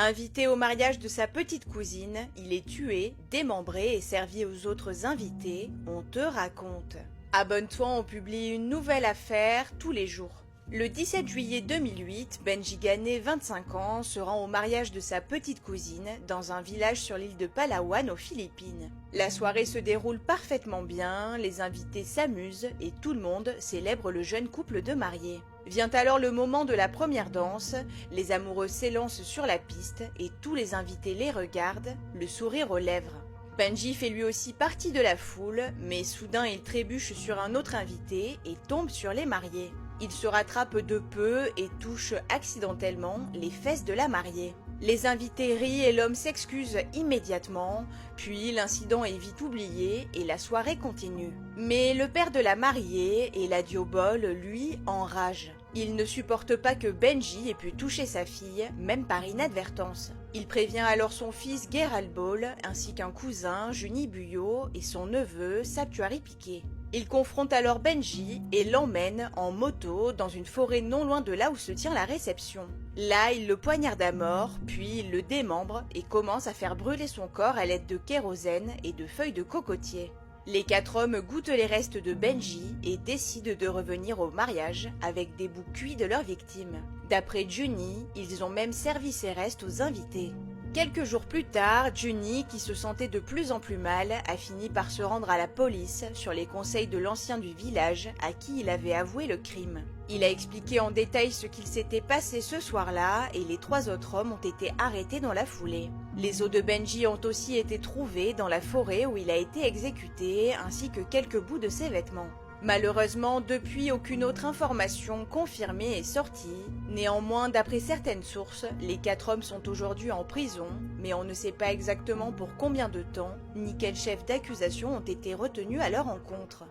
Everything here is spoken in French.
Invité au mariage de sa petite cousine, il est tué, démembré et servi aux autres invités, on te raconte. Abonne-toi, on publie une nouvelle affaire tous les jours. Le 17 juillet 2008, Benji Ganné, 25 ans, se rend au mariage de sa petite cousine dans un village sur l'île de Palawan aux Philippines. La soirée se déroule parfaitement bien, les invités s'amusent et tout le monde célèbre le jeune couple de mariés. Vient alors le moment de la première danse, les amoureux s'élancent sur la piste et tous les invités les regardent, le sourire aux lèvres. Benji fait lui aussi partie de la foule, mais soudain il trébuche sur un autre invité et tombe sur les mariés. Il se rattrape de peu et touche accidentellement les fesses de la mariée. Les invités rient et l'homme s'excuse immédiatement, puis l'incident est vite oublié et la soirée continue. Mais le père de la mariée et la diobole, lui, enrage. Il ne supporte pas que Benji ait pu toucher sa fille, même par inadvertance. Il prévient alors son fils Gerald Ball, ainsi qu'un cousin, Juni Buyo, et son neveu, Saptuari Piqué. Il confronte alors Benji et l'emmène en moto dans une forêt non loin de là où se tient la réception. Là, il le poignarde à mort, puis il le démembre et commence à faire brûler son corps à l'aide de kérosène et de feuilles de cocotier. Les 4 hommes goûtent les restes de Benji et décident de revenir au mariage avec des bouts cuits de leurs victimes. D'après Juni, ils ont même servi ces restes aux invités. Quelques jours plus tard, Juni, qui se sentait de plus en plus mal, a fini par se rendre à la police sur les conseils de l'ancien du village à qui il avait avoué le crime. Il a expliqué en détail ce qu'il s'était passé ce soir-là et les 3 autres hommes ont été arrêtés dans la foulée. Les os de Benji ont aussi été trouvés dans la forêt où il a été exécuté, ainsi que quelques bouts de ses vêtements. Malheureusement, depuis, aucune autre information confirmée est sortie. Néanmoins, d'après certaines sources, les 4 hommes sont aujourd'hui en prison, mais on ne sait pas exactement pour combien de temps, ni quels chefs d'accusation ont été retenus à leur encontre.